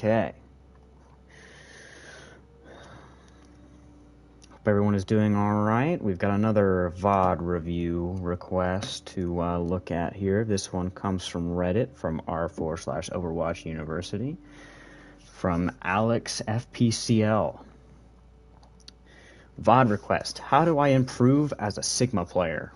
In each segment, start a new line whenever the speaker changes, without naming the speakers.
Okay. Hope everyone is doing alright. We've got another VOD review request to look at here. This one comes from Reddit, from r/Overwatch University, from Alex FPCL. VOD request: how do I improve as a Sigma player?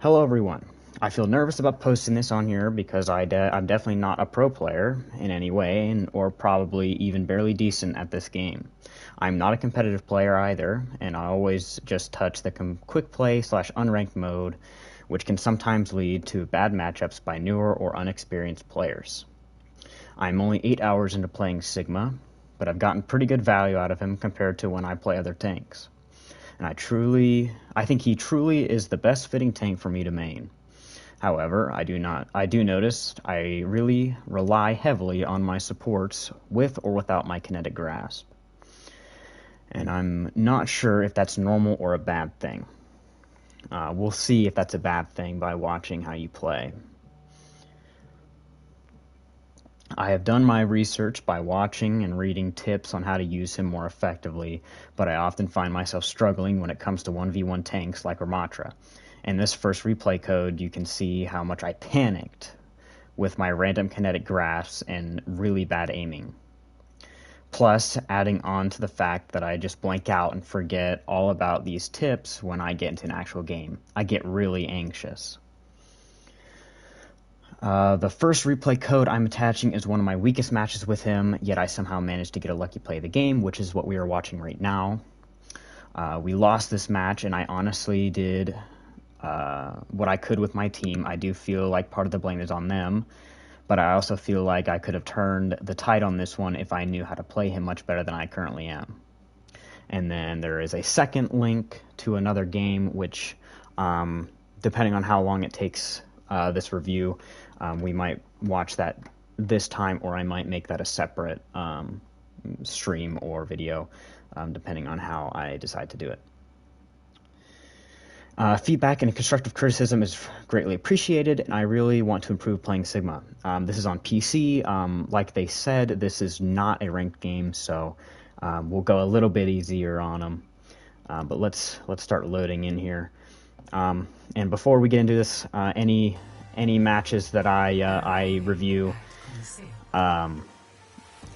Hello everyone. I feel nervous about posting this on here because I'm definitely not a pro player in any way, or probably even barely decent at this game. I'm not a competitive player either, and I always just touch the quick play / unranked mode, which can sometimes lead to bad matchups by newer or unexperienced players. I'm only 8 hours into playing Sigma, but I've gotten pretty good value out of him compared to when I play other tanks. And I think he truly is the best fitting tank for me to main. However, I do notice I really rely heavily on my supports with or without my kinetic grasp. And I'm not sure if that's normal or a bad thing. We'll see if that's a bad thing by watching how you play. I have done my research by watching and reading tips on how to use him more effectively, but I often find myself struggling when it comes to 1v1 tanks like Ramatra. In this first replay code, you can see how much I panicked with my random kinetic grasps and really bad aiming. Plus, adding on to the fact that I just blank out and forget all about these tips when I get into an actual game. I get really anxious. The first replay code I'm attaching is one of my weakest matches with him, yet I somehow managed to get a lucky play of the game, which is what we are watching right now. We lost this match, and I honestly did what I could with my team. I do feel like part of the blame is on them, but I also feel like I could have turned the tide on this one if I knew how to play him much better than I currently am. And then there is a second link to another game, which, depending on how long it takes this review, we might watch that this time, or I might make that a separate stream or video, depending on how I decide to do it. Feedback and constructive criticism is greatly appreciated, and I really want to improve playing Sigma. This is on PC. Like they said, this is not a ranked game, so we'll go a little bit easier on them. But let's start loading in here. And before we get into this, any matches that I review, I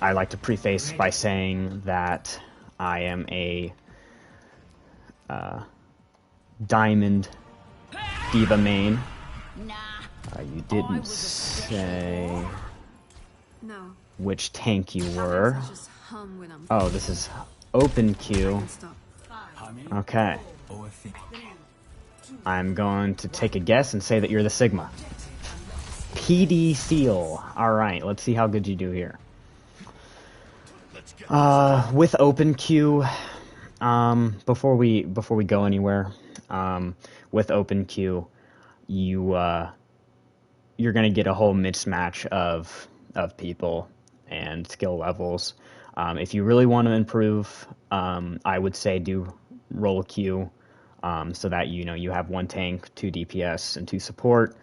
like to preface by saying that I am a Diamond Diva main. You didn't say which tank you were. Oh, this is open queue. Okay. I'm going to take a guess and say that you're the Sigma. PD Seal. Alright, let's see how good you do here. With open queue, before we go anywhere, with open queue, you're gonna get a whole mismatch of people and skill levels. If you really want to improve, I would say do roll queue, so that you have one tank, 2 DPS, and 2 support.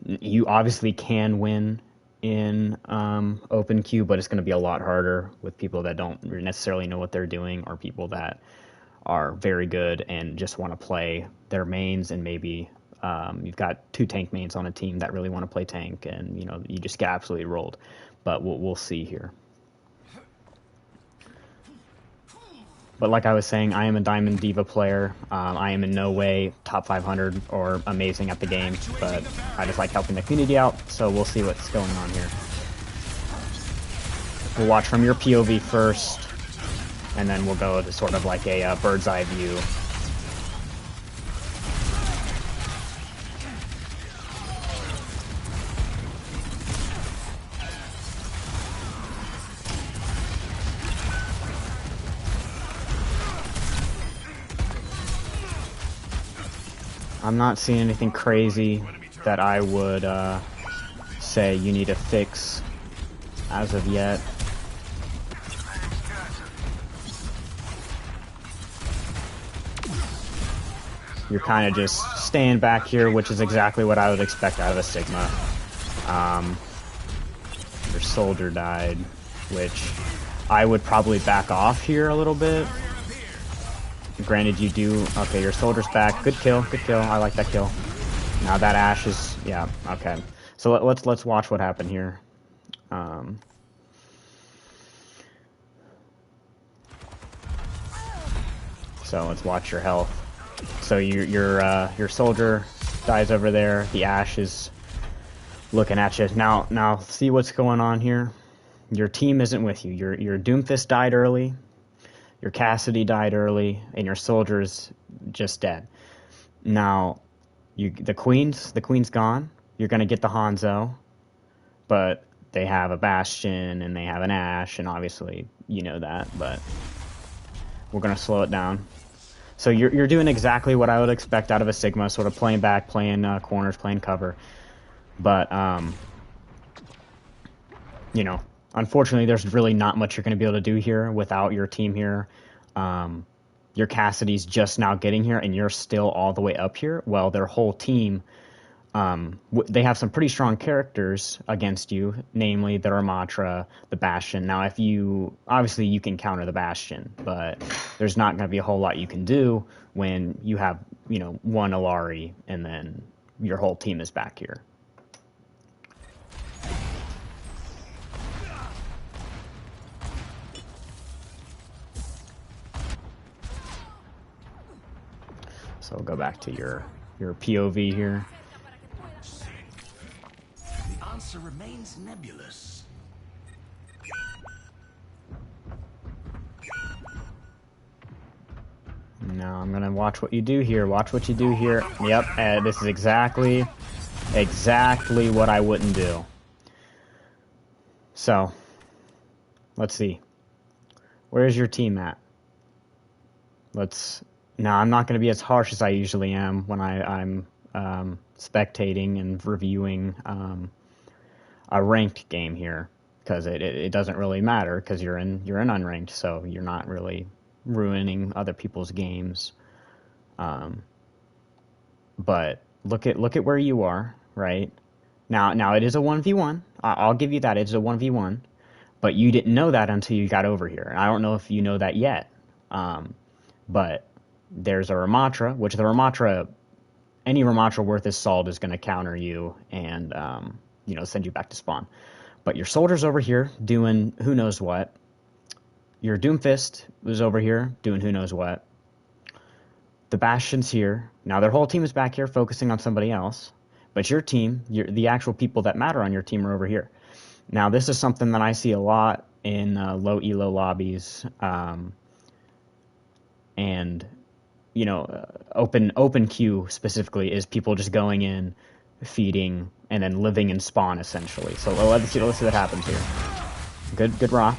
You obviously can win in open queue, but it's going to be a lot harder with people that don't necessarily know what they're doing, or people that are very good and just want to play their mains, and maybe you've got 2 tank mains on a team that really want to play tank, and you just get absolutely rolled. But we'll see here. But like I was saying, I am a Diamond Diva player. I am in no way top 500 or amazing at the game, but I just like helping the community out, so we'll see what's going on here. We'll watch from your POV first, and then we'll go to sort of like a bird's eye view. I'm not seeing anything crazy that I would say you need to fix as of yet. You're kind of just staying back here, which is exactly what I would expect out of a Sigma. You're soldier died, which I would probably back off here a little bit. Granted, you do... Okay, your soldier's back. Good kill, good kill. I like that kill. Now that Ashe is... Yeah, okay. So let's watch what happened here. So let's watch your health. So your soldier dies over there. The Ashe is looking at you. Now see what's going on here. Your team isn't with you. Your Doomfist died early. Your Cassidy died early, and your soldier's just dead. Now, the Queen's gone. You're gonna get the Hanzo, but they have a Bastion and they have an Ashe, and obviously you know that. But we're gonna slow it down. So you're doing exactly what I would expect out of a Sigma, sort of playing back, playing corners, playing cover. But you know. Unfortunately, there's really not much you're going to be able to do here without your team here. Your Cassidy's just now getting here, and you're still all the way up here. Well, their whole team, they have some pretty strong characters against you, namely the Ramatra, the Bastion. Now, obviously you can counter the Bastion, but there's not going to be a whole lot you can do when you have, one Alari, and then your whole team is back here. So we'll go back to your POV here.
The answer remains nebulous.
Now I'm gonna watch what you do here. Watch what you do here. Yep, this is exactly what I wouldn't do. So let's see. Where's your team at? Now, I'm not going to be as harsh as I usually am when I'm spectating and reviewing a ranked game here, because it doesn't really matter, because you're in unranked, so you're not really ruining other people's games. But look at where you are, right? Now it is a 1v1. I'll give you that. It's a 1v1, but you didn't know that until you got over here. I don't know if you know that yet, but there's a Ramatra, which any Ramatra worth his salt is going to counter you and, send you back to spawn. But your soldier's over here doing who knows what. Your Doomfist was over here doing who knows what. The Bastion's here. Now their whole team is back here focusing on somebody else. But your team, the actual people that matter on your team are over here. Now this is something that I see a lot in low elo lobbies. And open queue specifically is people just going in, feeding, and then living in spawn essentially. So let's see what happens here. Good rock.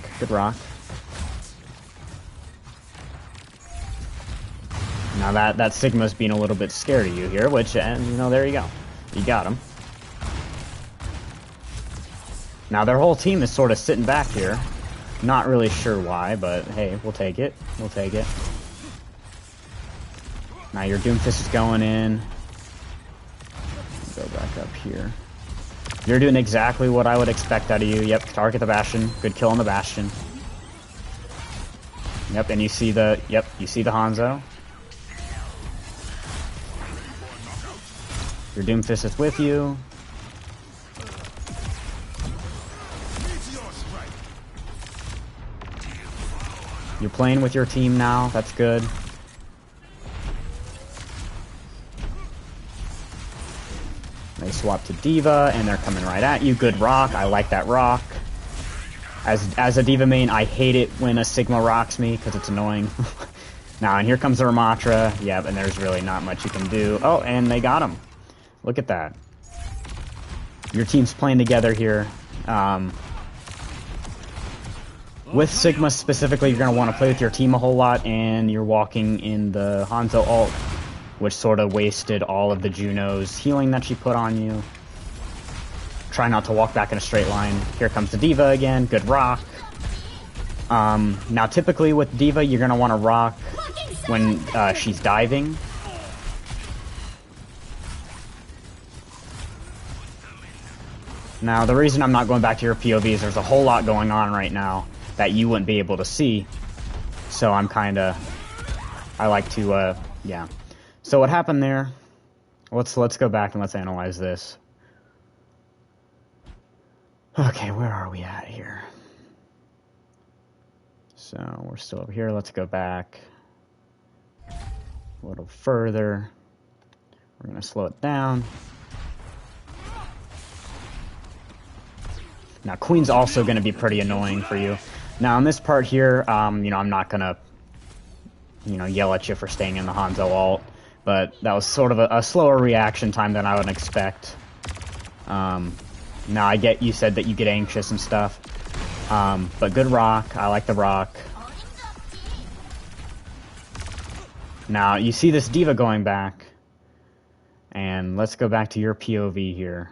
Now that Sigma's being a little bit scared of you here, which, there you go. You got him. Now their whole team is sort of sitting back here. Not really sure why, but hey, we'll take it. Now your Doomfist is going in. Go back up here. You're doing exactly what I would expect out of you. Yep, target the Bastion. Good kill on the Bastion. Yep, and you see the Hanzo. Your Doomfist is with you. You're playing with your team now. That's good. They swap to D.Va, and they're coming right at you. Good rock. I like that rock. As a D.Va main, I hate it when a Sigma rocks me, because it's annoying. Now, and here comes the Ramatra. Yep, and there's really not much you can do. Oh, and they got him. Look at that. Your team's playing together here. With Sigma specifically, you're going to want to play with your team a whole lot, and you're walking in the Hanzo ult, which sort of wasted all of the Juno's healing that she put on you. Try not to walk back in a straight line. Here comes the D.Va again. Good rock. Now, typically with D.Va, you're going to want to rock when she's diving. Now, the reason I'm not going back to your POV is there's a whole lot going on right now that you wouldn't be able to see. So I'm kinda... I like to, yeah. So what happened there... Let's go back and let's analyze this. Okay, where are we at here? So we're still over here. Let's go back a little further. We're going to slow it down. Now, Queen's also going to be pretty annoying for you. Now, in this part here, you know, I'm not going to, you know, yell at you for staying in the Hanzo ult, but that was sort of a slower reaction time than I would expect. Now, I get you said that you get anxious and stuff, but good rock. I like the rock. Now, you see this diva going back, and let's go back to your POV here.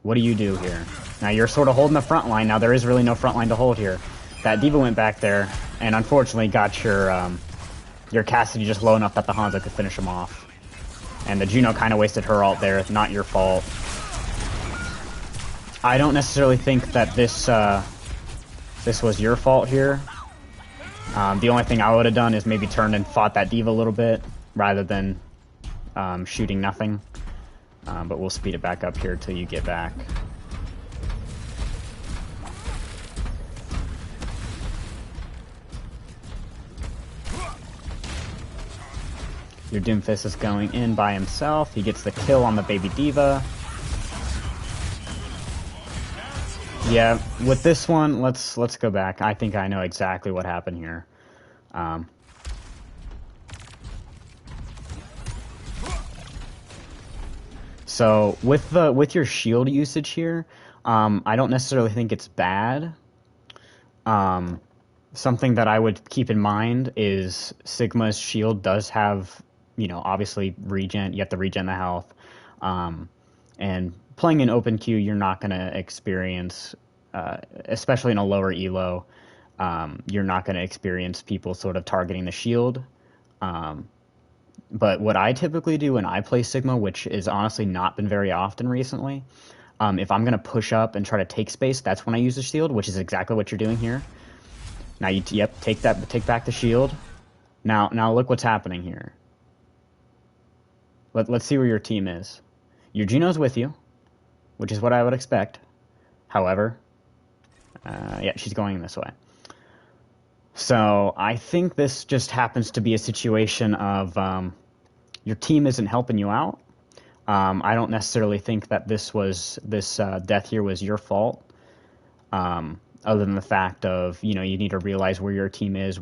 What do you do here? Now, you're sort of holding the front line. Now, there is really no front line to hold here. That diva went back there, and unfortunately got your Cassidy just low enough that the Hanzo could finish him off. And the Juno kind of wasted her ult there. It's not your fault. I don't necessarily think that this was your fault here. The only thing I would have done is maybe turned and fought that diva a little bit, rather than shooting nothing. But we'll speed it back up here till you get back. Your Doomfist is going in by himself. He gets the kill on the baby diva. Yeah, with this one, let's go back. I think I know exactly what happened here. So with your shield usage here, I don't necessarily think it's bad. Something that I would keep in mind is Sigma's shield does have, you know, obviously regen. You have to regen the health, and playing in open queue, you're not going to experience, especially in a lower elo, you're not going to experience people sort of targeting the shield. But what I typically do when I play Sigma, which is honestly not been very often recently, if I'm going to push up and try to take space, that's when I use the shield, which is exactly what you're doing here. Now, yep, take back the shield. Now look what's happening here. Let's see where your team is. Your Juno's with you, which is what I would expect. However, yeah, she's going this way. So I think this just happens to be a situation of your team isn't helping you out. I don't necessarily think that this death here was your fault. Other than the fact of, you know, you need to realize where your team is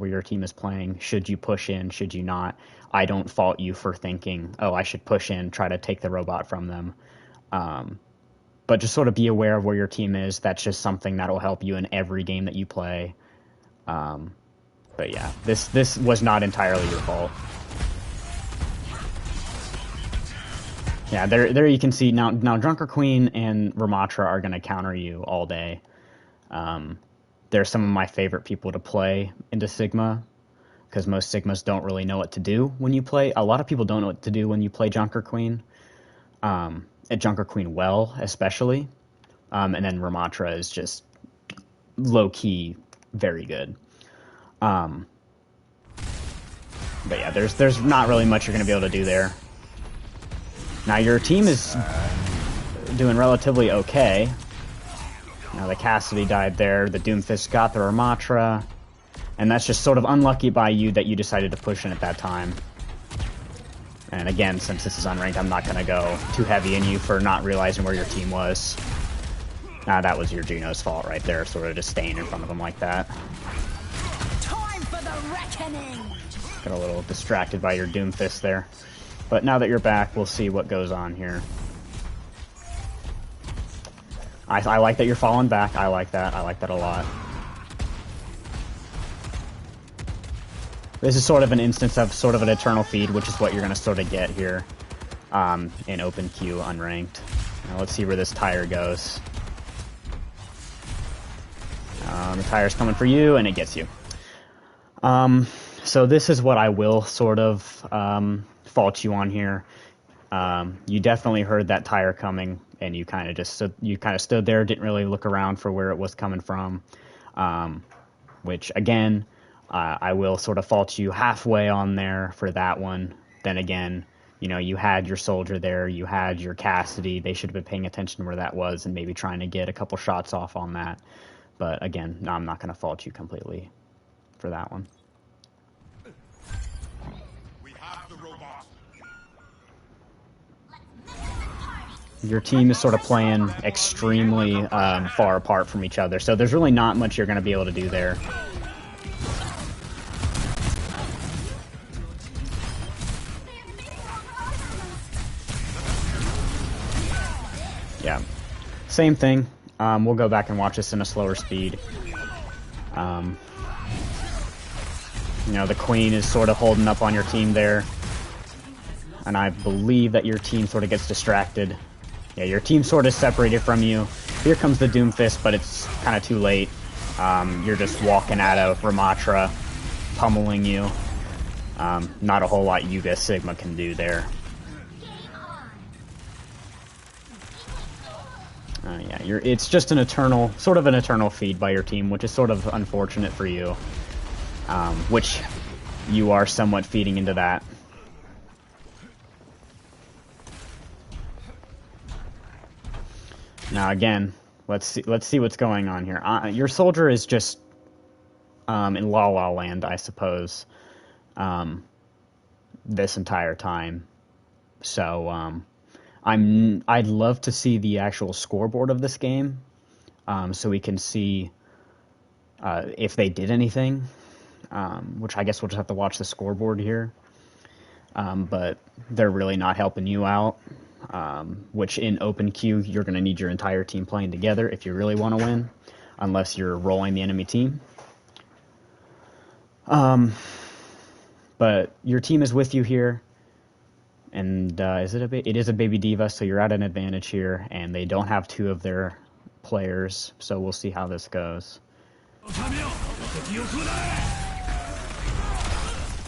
playing. Should you push in? Should you not? I don't fault you for thinking, oh, I should push in, try to take the robot from them. But just sort of be aware of where your team is. That's just something that'll help you in every game that you play. But yeah, this was not entirely your fault. Yeah, there you can see now Drunker Queen and Ramatra are going to counter you all day. They're some of my favorite people to play into Sigma, because most Sigmas don't really know what to do when you play. A lot of people don't know what to do when you play Junker Queen. At Junker Queen well, especially. And then Ramatra is just low-key very good. But yeah, there's not really much you're going to be able to do there. Now your team is doing relatively okay. Now the Cassidy died there, the Doomfist got the Ramatra, and that's just sort of unlucky by you that you decided to push in at that time. And again, since this is unranked, I'm not going to go too heavy in you for not realizing where your team was. Nah, that was your Juno's fault right there, sort of just staying in front of him like that.
Time for the reckoning.
Got a little distracted by your Doomfist there. But now that you're back, we'll see what goes on here. I like that you're falling back. I like that. I like that a lot. This is sort of an instance of sort of an eternal feed, which is what you're going to sort of get here in open queue unranked. Now let's see where this tire goes. The tire's coming for you, and it gets you. So this is what I will sort of fault you on here. You definitely heard that tire coming, and you kind of stood there, didn't really look around for where it was coming from, which again, I will sort of fault you halfway on there for that one. Then again, you know, you had your soldier there, you had your Cassidy. They should have been paying attention to where that was and maybe trying to get a couple shots off on that. But again, no, I'm not going to fault you completely for that one.
We have the robot.
Your team is sort of playing extremely far apart from each other, so there's really not much you're going to be able to do there. Yeah, same thing. We'll go back and watch this in a slower speed. You know, the Queen is sort of holding up on your team there, and I believe that your team sort of gets distracted. Yeah, your team sort of separated from you. Here comes the Doomfist, but it's kind of too late. You're just walking out of Ramatra, pummeling you. Not a whole lot Yuga Sigma can do there. Yeah, it's just an sort of an eternal feed by your team, which is sort of unfortunate for you. Which you are somewhat feeding into that. Now again, let's see what's going on here. Your soldier is just in La La Land, I suppose, this entire time. So I'd love to see the actual scoreboard of this game, so we can see if they did anything. Which I guess we'll just have to watch the scoreboard here. But they're really not helping you out. Which in open queue, you're going to need your entire team playing together if you really want to win, unless you're rolling the enemy team. But your team is with you here, and it is a baby diva, so you're at an advantage here, and they don't have two of their players, so we'll see how this goes.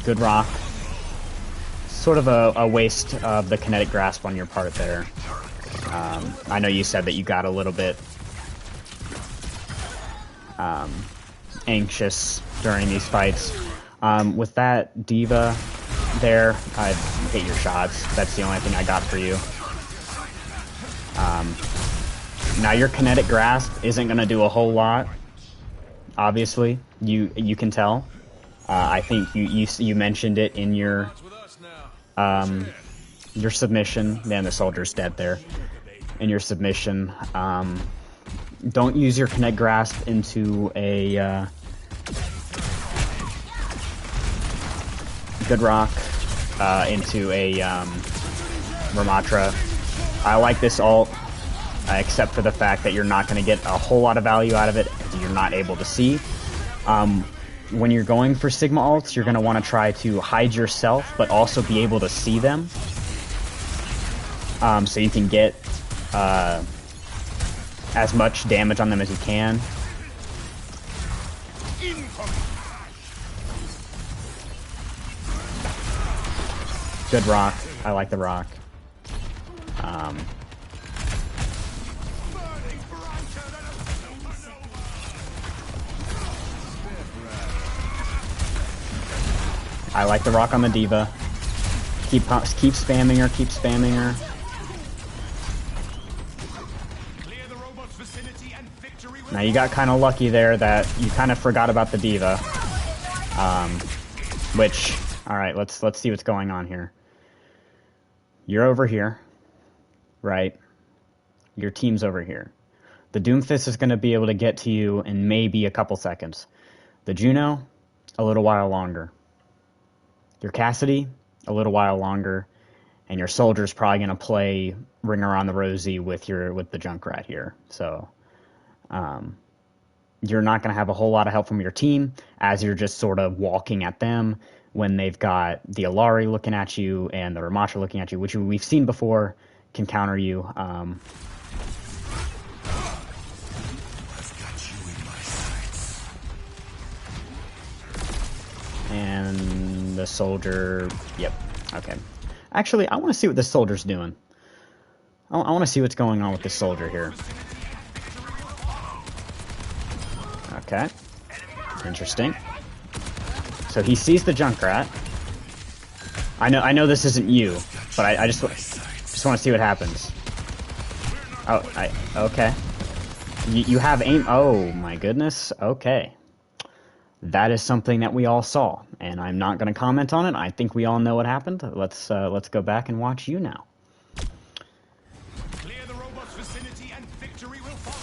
Good rock. Sort of a waste of the kinetic grasp on your part there. I know you said that you got a little bit anxious during these fights. With that diva there, I hit your shots. That's the only thing I got for you. Now your kinetic grasp isn't going to do a whole lot. Obviously, you can tell. I think you mentioned it in your submission. Man, the soldier's dead there. In your submission, don't use your kinetic grasp into a good rock, into a Ramatra. I like this ult, except for the fact that you're not going to get a whole lot of value out of it. You're not able to see. When you're going for Sigma ults, you're going to want to try to hide yourself, but also be able to see them. So you can get as much damage on them as you can. Good rock. I like the rock. I like the rock on the diva. Keep spamming her, keep spamming her. Now you got kind of lucky there that you kind of forgot about the diva. Which, alright, let's see what's going on here. You're over here, right? Your team's over here. The Doomfist is going to be able to get to you in maybe a couple seconds. The Juno, a little while longer. Your Cassidy, a little while longer, and your soldier's probably going to play Ring Around the Rosie with the Junkrat here. So, you're not going to have a whole lot of help from your team as you're just sort of walking at them when they've got the Alari looking at you and the Ramatra looking at you, which we've seen before can counter you.
I've got you in my sights.
And the soldier, yep, okay. Actually, I want to see what the soldier's doing. I want to see what's going on with this soldier here. Okay. Interesting. So he sees the Junkrat. I know this isn't you, but I just want to see what happens. Oh, okay. You have aim. Oh my goodness. Okay. That is something that we all saw, and I'm not going to comment on it. I think we all know what happened. Let's go back and watch you now.
Clear the robot's vicinity and victory will follow.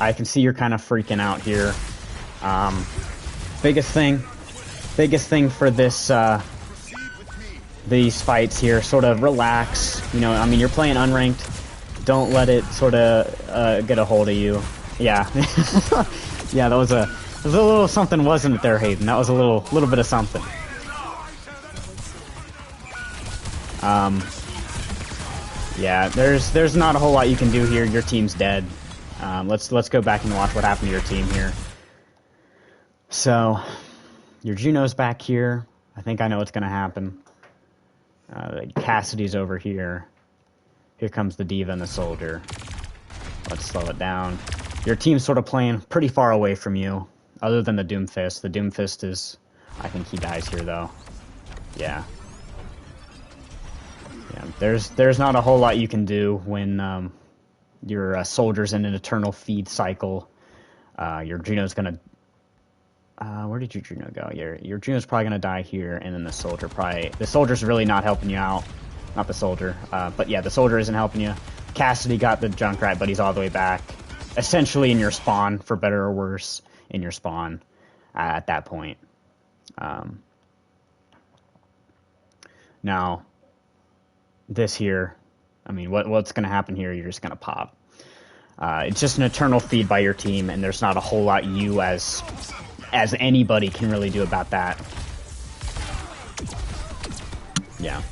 I can see you're kind of freaking out here. Biggest thing for this these fights here, sort of relax. You know, I mean, you're playing unranked. Don't let it sort of get a hold of you. Yeah, yeah, that was a little something, wasn't it, there, Hayden? That was a little bit of something. Yeah, there's not a whole lot you can do here. Your team's dead. Let's go back and watch what happened to your team here. So, your Juno's back here. I think I know what's gonna happen. Cassidy's over here. Here comes the Diva and the Soldier. Let's slow it down. Your team's sort of playing pretty far away from you, other than the Doomfist. The Doomfist is... I think he dies here, though. Yeah. Yeah, there's not a whole lot you can do when your Soldier's in an eternal feed cycle. Your Juno's gonna... where did your Juno go? Your Juno's probably gonna die here, and then the Soldier probably... The Soldier's really not helping you out. Not the Soldier. But yeah, the Soldier isn't helping you. Cassidy got the Junkrat, but he's all the way back. Essentially in your spawn, for better or worse, in your spawn at that point. Now, this here, I mean, what's gonna happen here? You're just gonna pop. It's just an eternal feed by your team, and there's not a whole lot you as anybody can really do about that. Yeah.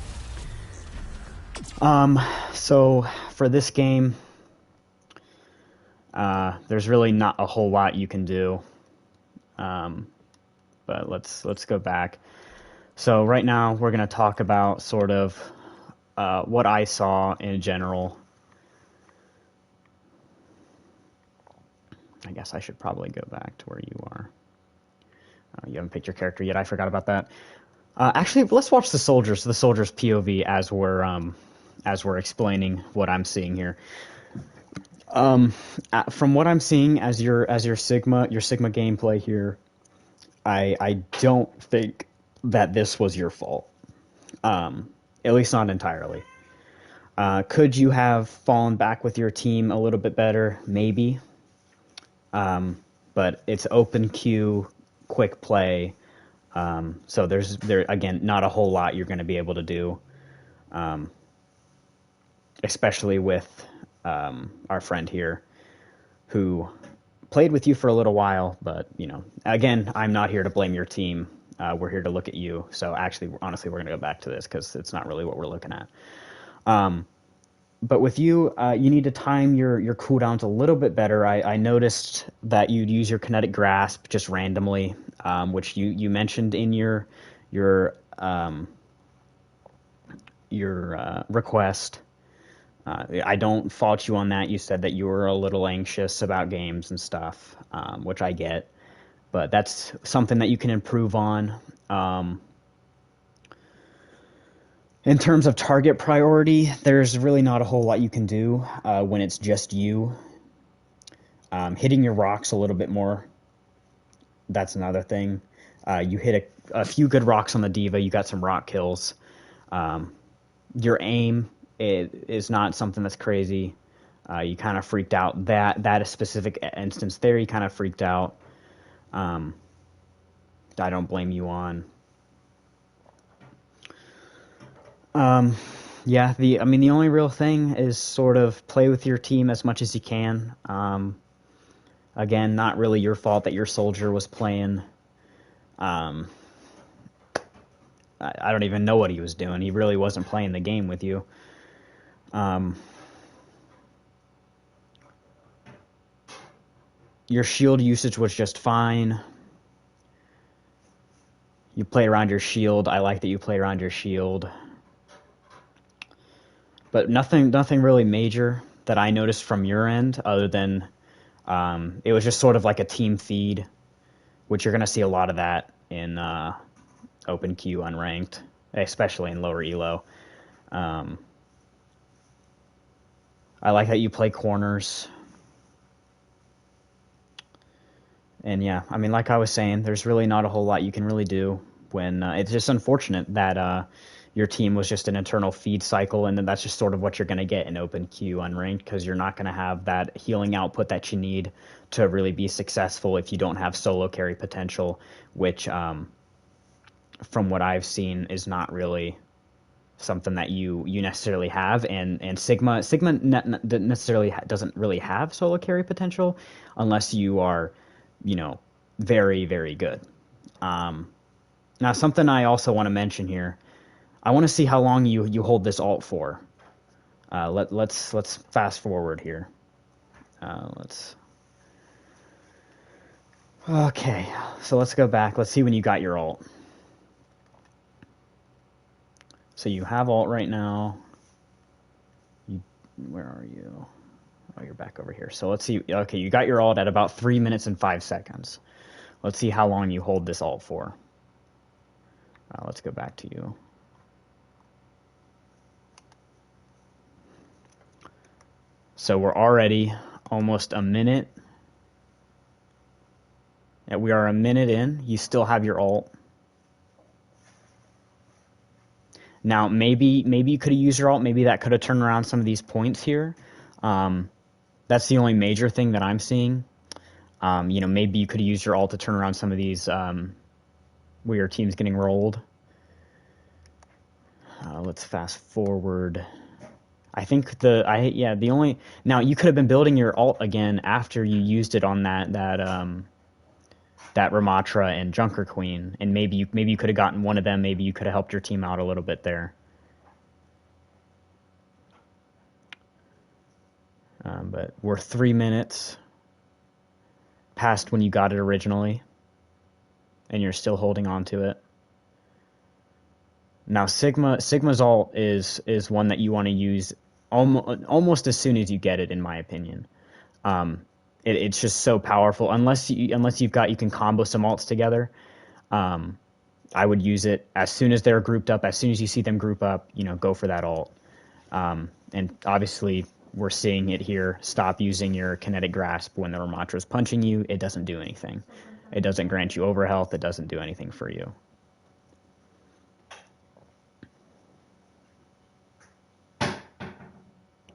So for this game, there's really not a whole lot you can do. But let's go back. So right now we're gonna talk about sort of what I saw in general. I guess I should probably go back to where you are. You haven't picked your character yet. I forgot about that. Actually, let's watch the Soldier's POV as we're explaining what I'm seeing here. From what I'm seeing as your Sigma gameplay here, I don't think that this was your fault. At least not entirely. Could you have fallen back with your team a little bit better? Maybe. But it's open queue, quick play. So there's again not a whole lot you're going to be able to do. Especially with our friend here, who played with you for a little while, but, you know, again, I'm not here to blame your team. We're here to look at you. So actually, honestly, we're going to go back to this because it's not really what we're looking at. But with you, you need to time your cooldowns a little bit better. I noticed that you'd use your kinetic grasp just randomly, which you mentioned in your request. I don't fault you on that. You said that you were a little anxious about games and stuff, which I get. But that's something that you can improve on. In terms of target priority, there's really not a whole lot you can do when it's just you. Hitting your rocks a little bit more, that's another thing. You hit a few good rocks on the Diva, you got some rock kills. Your aim is not something that's crazy. You kind of freaked out. That specific instance there, you kind of freaked out. I don't blame you on. Yeah, the only real thing is sort of play with your team as much as you can. Again, not really your fault that your Soldier was playing. I don't even know what he was doing. He really wasn't playing the game with you. Your shield usage was just fine. You play around your shield. I like that you play around your shield. But nothing really major that I noticed from your end, other than it was just sort of like a team feed, which you're going to see a lot of that in open queue unranked, especially in lower elo. I like that you play corners. And yeah, I mean, like I was saying, there's really not a whole lot you can really do when it's just unfortunate that your team was just an internal feed cycle, and then that's just sort of what you're going to get in open queue unranked, because you're not going to have that healing output that you need to really be successful if you don't have solo carry potential, which from what I've seen is not really something that you necessarily have, and Sigma necessarily doesn't really have solo carry potential unless you are, very, very good. Now, something I also want to mention here, I want to see how long you hold this alt for. Let's fast forward here. Okay, so let's go back. Let's see when you got your alt. So you have alt right now. Where are you? Oh, you're back over here. So let's see. Okay, you got your alt at about 3 minutes and 5 seconds. Let's see how long you hold this alt for. Let's go back to you. So we're already almost a minute. Yeah, we are a minute in. You still have your alt. Now, maybe you could have used your alt. Maybe that could have turned around some of these points here. That's the only major thing that I'm seeing. Maybe you could have used your alt to turn around some of these where your team's getting rolled. Let's fast forward. I think the only, now you could have been building your alt again after you used it on that Ramatra and Junker Queen, and maybe you could have gotten one of them. Maybe you could have helped your team out a little bit there. But we're 3 minutes past when you got it originally, and you're still holding on to it. Now Sigma's alt is one that you want to use almost as soon as you get it, in my opinion. It's just so powerful. Unless you can combo some alts together. I would use it as soon as they're grouped up. As soon as you see them group up, go for that alt. And obviously, we're seeing it here. Stop using your kinetic grasp when the Ramatra is punching you. It doesn't do anything. It doesn't grant you overhealth. It doesn't do anything for you.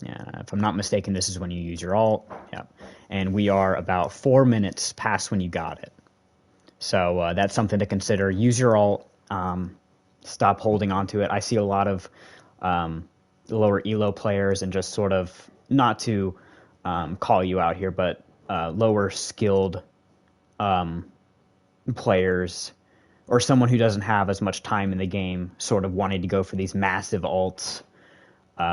Yeah, if I'm not mistaken, this is when you use your alt. Yep. And we are about 4 minutes past when you got it. So that's something to consider. Use your alt. Stop holding on to it. I see a lot of lower elo players, and just sort of, not to call you out here, but lower skilled players, or someone who doesn't have as much time in the game, sort of wanting to go for these massive alts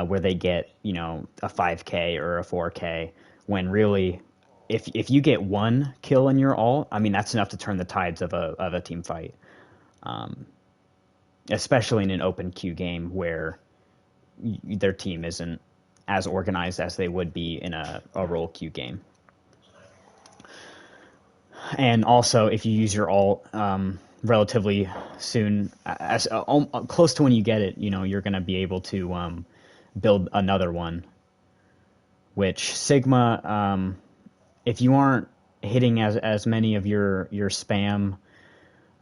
where they get, a 5K or a 4K, when really, if you get one kill in your alt, I mean, that's enough to turn the tides of a team fight. Especially in an open queue game where their team isn't as organized as they would be in a role queue game. And also, if you use your alt relatively soon, as close to when you get it, you're going to be able to build another one. Which Sigma, if you aren't hitting as many of your spam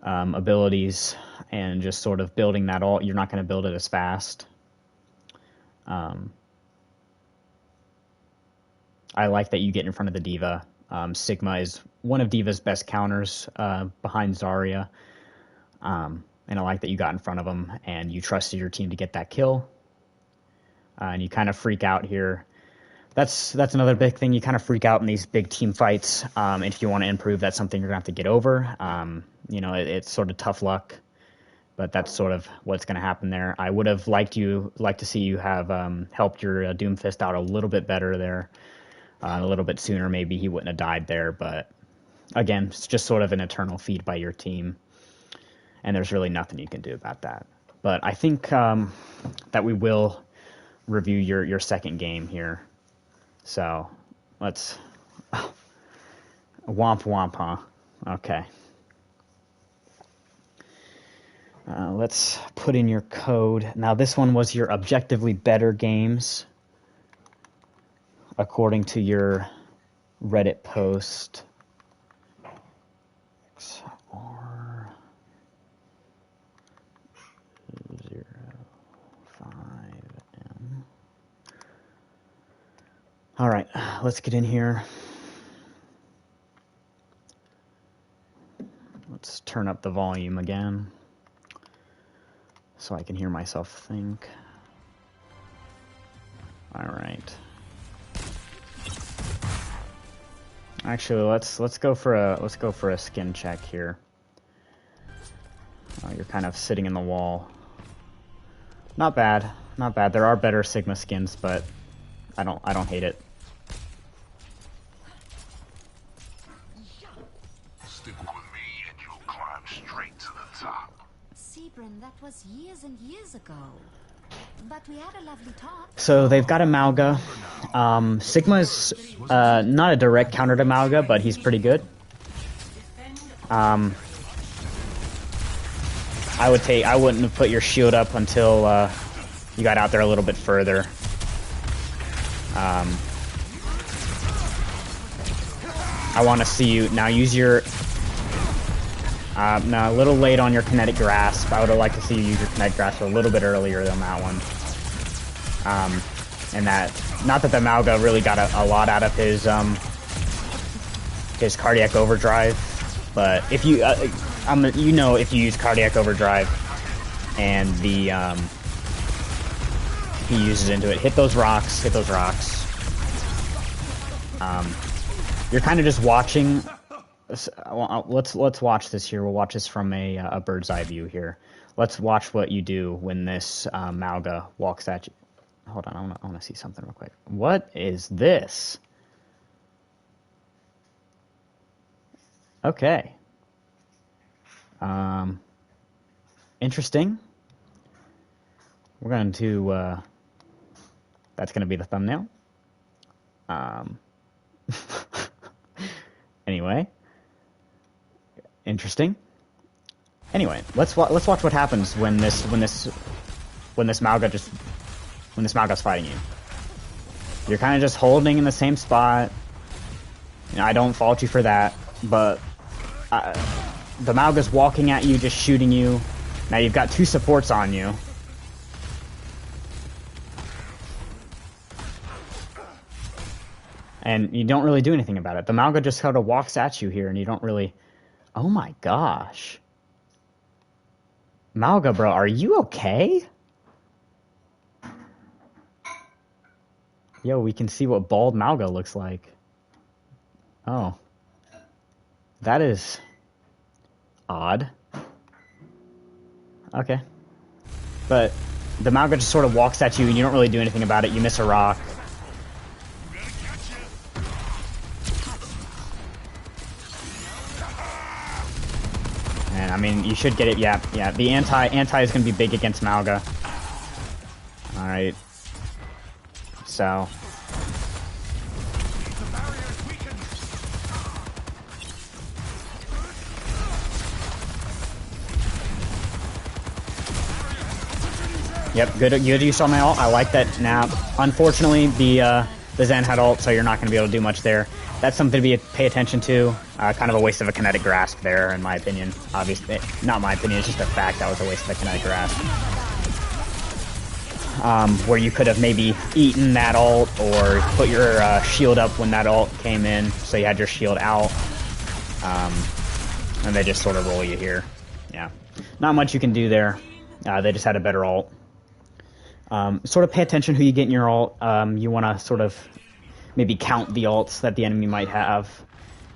abilities and just sort of building that alt, you're not going to build it as fast. I like that you get in front of the D.Va. Sigma is one of D.Va's best counters behind Zarya. And I like that you got in front of him and you trusted your team to get that kill. And you kind of freak out here. That's another big thing. You kind of freak out in these big team fights. And if you want to improve, that's something you're going to have to get over. It's sort of tough luck, but that's sort of what's going to happen there. I would have liked to see you have helped your Doomfist out a little bit better there, a little bit sooner. Maybe he wouldn't have died there, but again, it's just sort of an eternal feed by your team. and there's really nothing you can do about that. But I think that we will review your second game here. So let's womp womp, huh? Okay. Let's put in your code. Now this one was your objectively better games, according to your Reddit post. XR 05M. All right, let's get in here. Let's turn up the volume again so I can hear myself think. All right. Actually, let's go for a skin check here. Oh, you're kind of sitting in the wall. Not bad, not bad. There are better Sigma skins, but I don't hate it.
Stick with me and you'll climb straight to the top.
Sebrin, that was years and years ago. But we had a lovely talk.
So they've got a Mauga. Sigma's not a direct counter to Mauga, but he's pretty good. I wouldn't have put your shield up until you got out there a little bit further. I want to see you now use your. Now a little late on your kinetic grasp. I would have liked to see you use your kinetic grasp a little bit earlier than that one. And that, not that the Mauga really got a lot out of his cardiac overdrive, but if you, you know, if you use cardiac overdrive and the he uses into it, hit those rocks. You're kind of just watching. Let's watch this here. We'll watch this from a bird's eye view here. Let's watch what you do when this Mauga walks at you. Hold on, I want to see something real quick. What is this? Okay. Interesting. We're going to. That's going to be the thumbnail. Anyway. Interesting. Anyway, let's watch what happens when this Mauga's fighting you. You're kind of just holding in the same spot. You know, I don't fault you for that, but the Mauga's walking at you, just shooting you. Now you've got two supports on you. And you don't really do anything about it. The Mauga just sort of walks at you here, and you don't really... Oh my gosh. Mauga, bro, are you okay? Yo, we can see what bald Mauga looks like. Oh. That is... odd. Okay. But the Mauga just sort of walks at you, and you don't really do anything about it. You miss a rock. And I mean, you should get it. Yeah. The anti is going to be big against Mauga. All right. So. Yep. Good use on my ult. I like that. Now, unfortunately, the Zen had ult, so you're not going to be able to do much there. That's something to pay attention to. Kind of a waste of a kinetic grasp there, in my opinion. Obviously, not my opinion, it's just a fact that was a waste of a kinetic grasp. Where you could have maybe eaten that ult, or put your shield up when that ult came in, so you had your shield out. And they just sort of roll you here. Yeah. Not much you can do there. They just had a better ult. Sort of pay attention who you get in your ult. You want to sort of maybe count the ults that the enemy might have.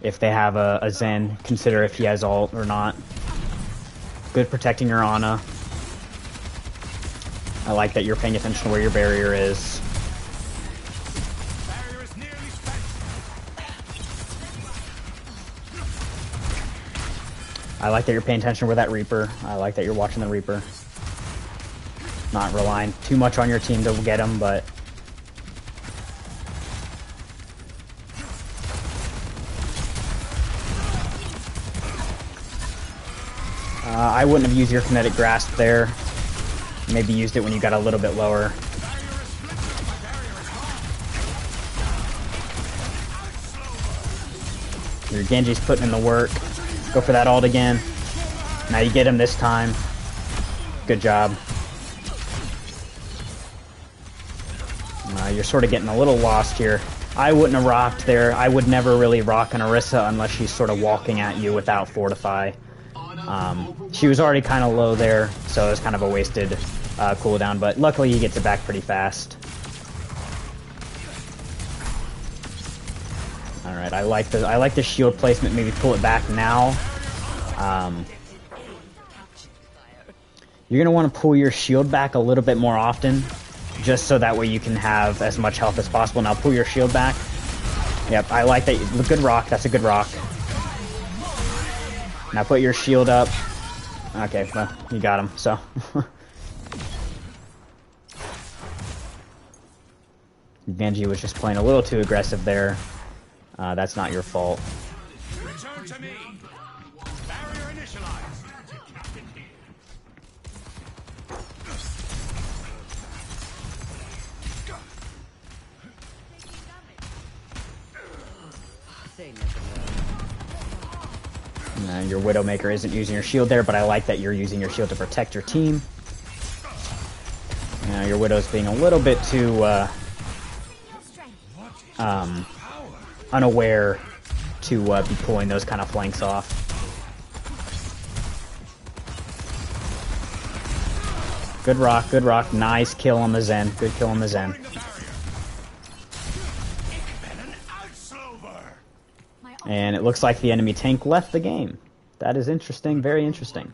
If they have a Zen, consider if he has ult or not. Good protecting your Ana. I like that you're paying attention to where your barrier is. I like that you're paying attention with that Reaper. I like that you're watching the Reaper. Not relying too much on your team to get him, but... I wouldn't have used your kinetic grasp there. Maybe used it when you got a little bit lower. Your Genji's putting in the work. Go for that ult again. Now you get him this time. Good job. You're sort of getting a little lost here. I wouldn't have rocked there. I would never really rock an Orisa unless she's sort of walking at you without Fortify. She was already kind of low there, so it was kind of a wasted cooldown, but luckily he gets it back pretty fast. Alright, I like the shield placement, maybe pull it back now. You're going to want to pull your shield back a little bit more often, just so that way you can have as much health as possible. Now pull your shield back. Yep, I like that. Good rock, that's a good rock. Now put your shield up. Okay, well, you got him, so. Genji was just playing a little too aggressive there. That's not your fault.
Return to me. Barrier initialized.
Your Widowmaker isn't using your shield there, but I like that you're using your shield to protect your team. Your Widow's being a little bit too unaware to be pulling those kind of flanks off. Good rock, good rock. Nice kill on the Zen. Good kill on the Zen. And it looks like the enemy tank left the game. That is interesting, very interesting.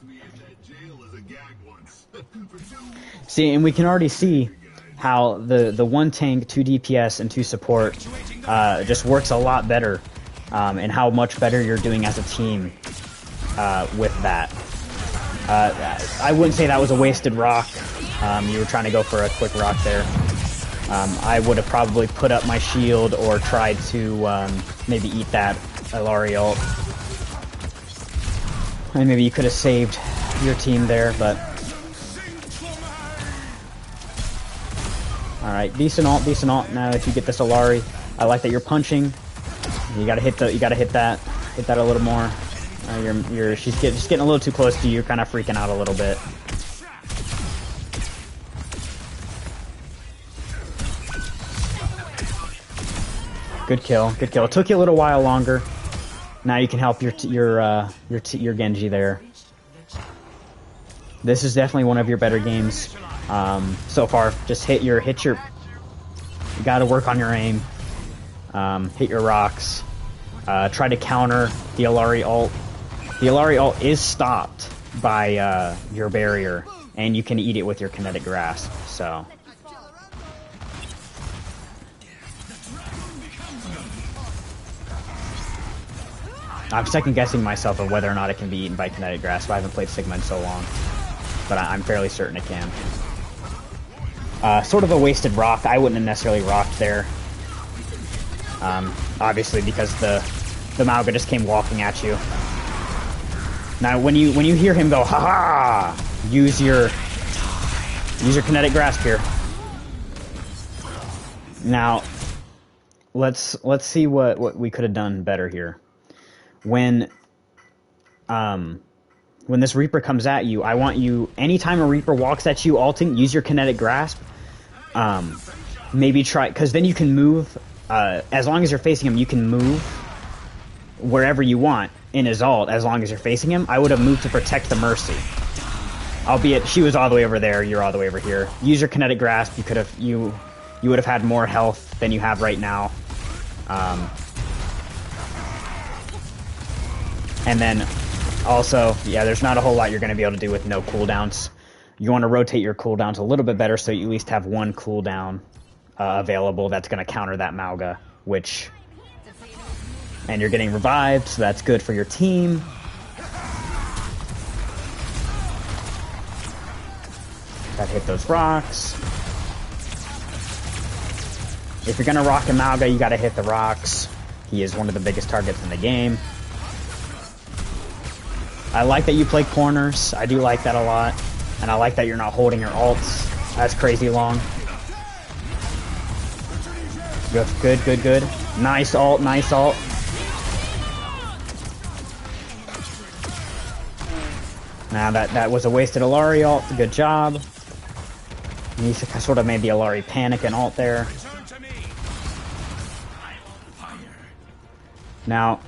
See, and we can already see how the one tank, 2 DPS, and 2 support just works a lot better, and how much better you're doing as a team with that. I wouldn't say that was a wasted rock. You were trying to go for a quick rock there. I would have probably put up my shield or tried to maybe eat that Illari ult. And maybe you could have saved your team there, but... Alright, decent ult, decent ult. Now if you get this Illari, I like that you're punching. You gotta hit that a little more. She's just getting a little too close to you, kind of freaking out a little bit. Good kill, good kill. It took you a little while longer. Now you can help your Genji there. This is definitely one of your better games so far. Just hit your. You got to work on your aim. Hit your rocks. Try to counter the Illari ult. The Illari ult is stopped by your barrier, and you can eat it with your kinetic grasp. So. I'm second guessing myself of whether or not it can be eaten by kinetic grasp. I haven't played Sigma in so long, but I'm fairly certain it can. Sort of a wasted rock. I wouldn't have necessarily rocked there. Obviously because the Mauga just came walking at you. Now when you hear him go, ha ha, use your kinetic grasp here. Now let's see what we could have done better here. When this Reaper comes at you, I want you, anytime a Reaper walks at you ulting, use your kinetic grasp. Maybe try, because then you can move, as long as you're facing him, you can move wherever you want in his ult, as long as you're facing him. I would have moved to protect the Mercy. Albeit, she was all the way over there, you're all the way over here. Use your kinetic grasp, you would have had more health than you have right now. And then, also, yeah, there's not a whole lot you're going to be able to do with no cooldowns. You want to rotate your cooldowns a little bit better so you at least have one cooldown available that's going to counter that Mauga, and you're getting revived, so that's good for your team. hit those rocks. If you're gonna rock a Mauga, you gotta hit the rocks. He is one of the biggest targets in the game. I like that you play corners. I do like that a lot. And I like that you're not holding your ults as crazy long. Good, good, good. Nice ult, nice ult. Now that was a wasted Alari ult. Good job. You sort of made the Alari panic and ult there. Now,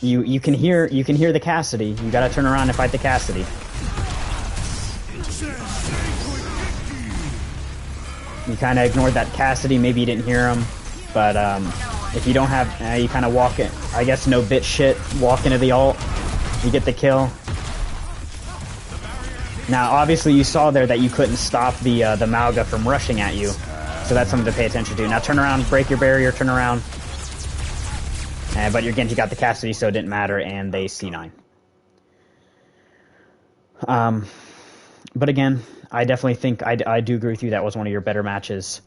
you can hear the Cassidy. You gotta turn around and fight the Cassidy. You kind of ignored that Cassidy. Maybe you didn't hear him, but if you don't have, you kind of walk it. I guess no bit shit. Walk into the ult. You get the kill. Now, obviously, you saw there that you couldn't stop the Mauga from rushing at you, so that's something to pay attention to. Now, turn around, break your barrier, turn around. But again, he got the Cassidy, so it didn't matter, and they C9. But again, I definitely think I do agree with you. That was one of your better matches.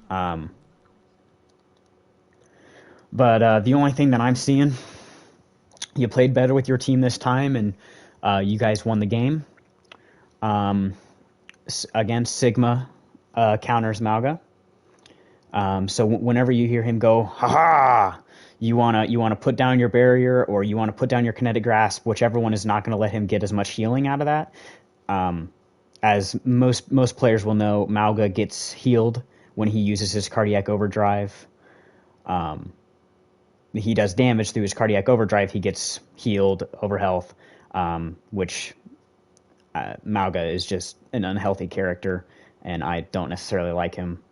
But the only thing that I'm seeing, you played better with your team this time, and you guys won the game. Again, Sigma counters Mauga. So whenever you hear him go, ha-ha! You wanna put down your barrier, or you want to put down your kinetic grasp, whichever one is not going to let him get as much healing out of that. As most players will know, Mauga gets healed when he uses his cardiac overdrive. He does damage through his cardiac overdrive. He gets healed over health, which Mauga is just an unhealthy character, and I don't necessarily like him.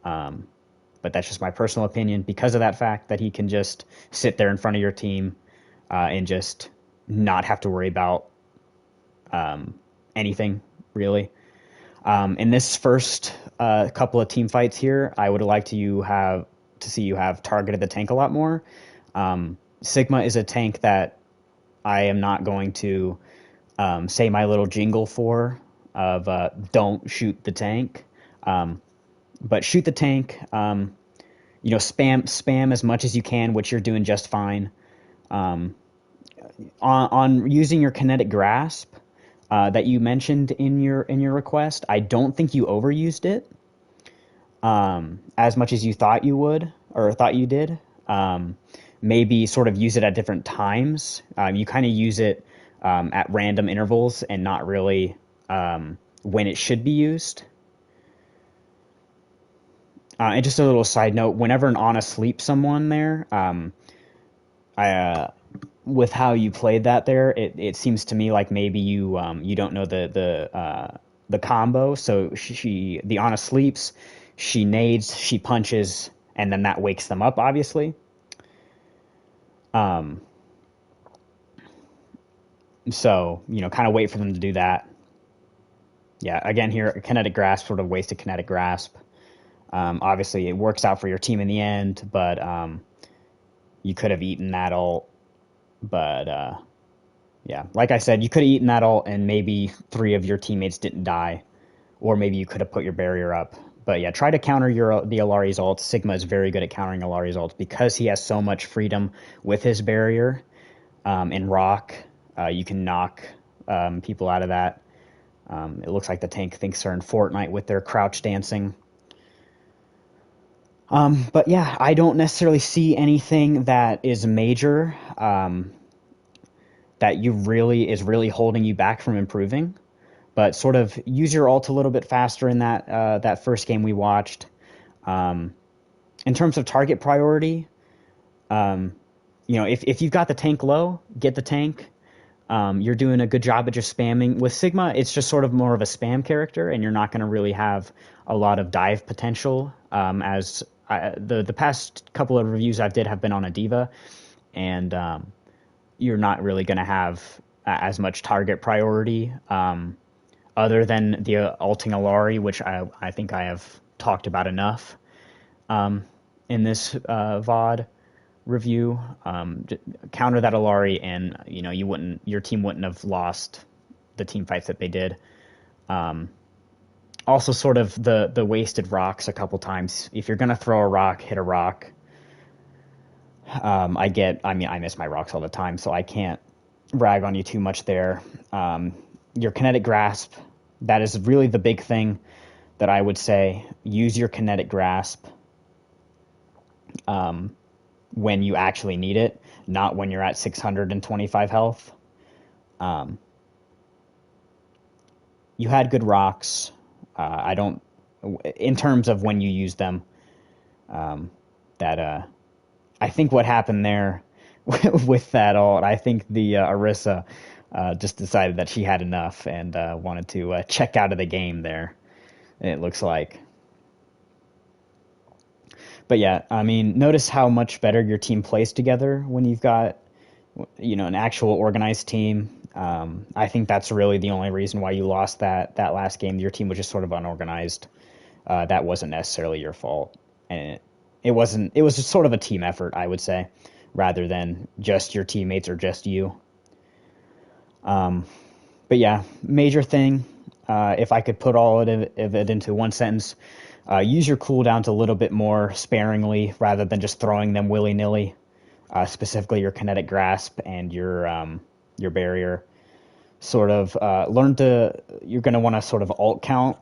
But that's just my personal opinion. Because of that fact that he can just sit there in front of your team and just not have to worry about anything, really. In this first couple of team fights here, I would like to see you have targeted the tank a lot more. Sigma is a tank that I am not going to say my little jingle for of don't shoot the tank. But shoot the tank, spam as much as you can, which you're doing just fine. On using your kinetic grasp that you mentioned in your request, I don't think you overused it as much as you thought you would, or thought you did. Maybe sort of use it at different times. You kind of use it at random intervals and not really when it should be used. And just a little side note, whenever an Ana sleeps someone there, with how you played that there, it seems to me like maybe you don't know the combo. So the Ana sleeps, she nades, she punches, and then that wakes them up, obviously. So, kind of wait for them to do that. Yeah, again here, kinetic grasp, sort of wasted kinetic grasp. Obviously, it works out for your team in the end, but you could have eaten that ult. But, yeah, like I said, you could have eaten that ult, and maybe 3 of your teammates didn't die. Or maybe you could have put your barrier up. But, yeah, try to counter the Alari's ult. Sigma is very good at countering Alari's ult because he has so much freedom with his barrier. In Rock, you can knock people out of that. It looks like the tank thinks they're in Fortnite with their crouch dancing. But yeah, I don't necessarily see anything that is major that is really holding you back from improving. But sort of use your ult a little bit faster in that first game we watched. In terms of target priority, if you've got the tank low, get the tank. You're doing a good job at just spamming. With Sigma, it's just sort of more of a spam character, and you're not going to really have a lot of dive potential. The past couple of reviews I've did have been on a diva, and you're not really going to have as much target priority other than the ulting Alari, which I think I have talked about enough in this VOD review. Counter that Alari, and your team wouldn't have lost the team fights that they did. Also, sort of the wasted rocks a couple times. If you're gonna throw a rock, hit a rock. I miss my rocks all the time, so I can't rag on you too much there. Your kinetic grasp, that is really the big thing that I would say. Use your kinetic grasp when you actually need it, not when you're at 625 health. Um, you had good rocks. I don't, in terms of when you use them, that I think what happened there with that ult, I think the Orisa just decided that she had enough and wanted to check out of the game there. It looks like. But yeah, I mean, notice how much better your team plays together when you've got, an actual organized team. I think that's really the only reason why you lost that last game. Your team was just sort of unorganized. That wasn't necessarily your fault, and it wasn't. It was just sort of a team effort, I would say, rather than just your teammates or just you. But yeah, major thing. If I could put all of it into one sentence, use your cooldowns a little bit more sparingly rather than just throwing them willy nilly. Specifically, your kinetic grasp and your barrier. Sort of learn to. You're going to want to sort of alt count.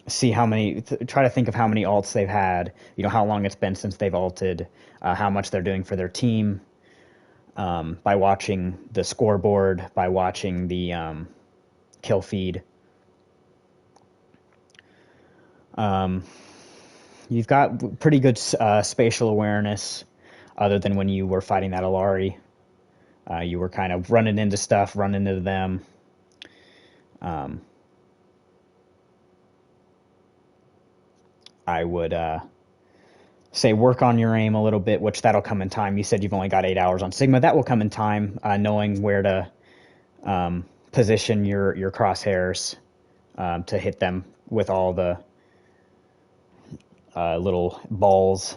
See how many. Try to think of how many alts they've had. How long it's been since they've alted. How much they're doing for their team. By watching the scoreboard, by watching the kill feed. You've got pretty good spatial awareness, other than when you were fighting that Alari. You were kind of running into stuff, running into them. I would say work on your aim a little bit, which that'll come in time. You said you've only got 8 hours on Sigma. That will come in time, knowing where to position your crosshairs to hit them with all the little balls.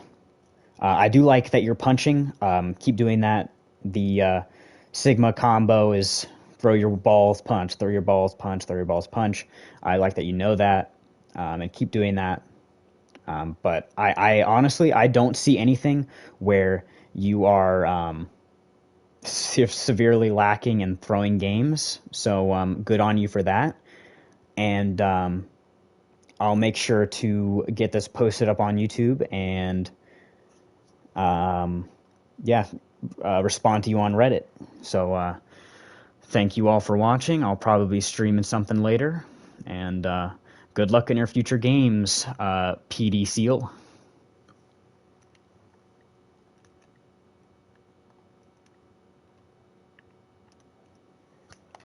I do like that you're punching. Keep doing that. The Sigma combo is throw your balls, punch, throw your balls, punch, throw your balls, punch. I like that you know that, and keep doing that. But I honestly, I don't see anything where you are severely lacking in throwing games. So good on you for that. And I'll make sure to get this posted up on YouTube and respond to you on Reddit. So thank you all for watching. I'll probably be streaming something later. And good luck in your future games, PD Seal.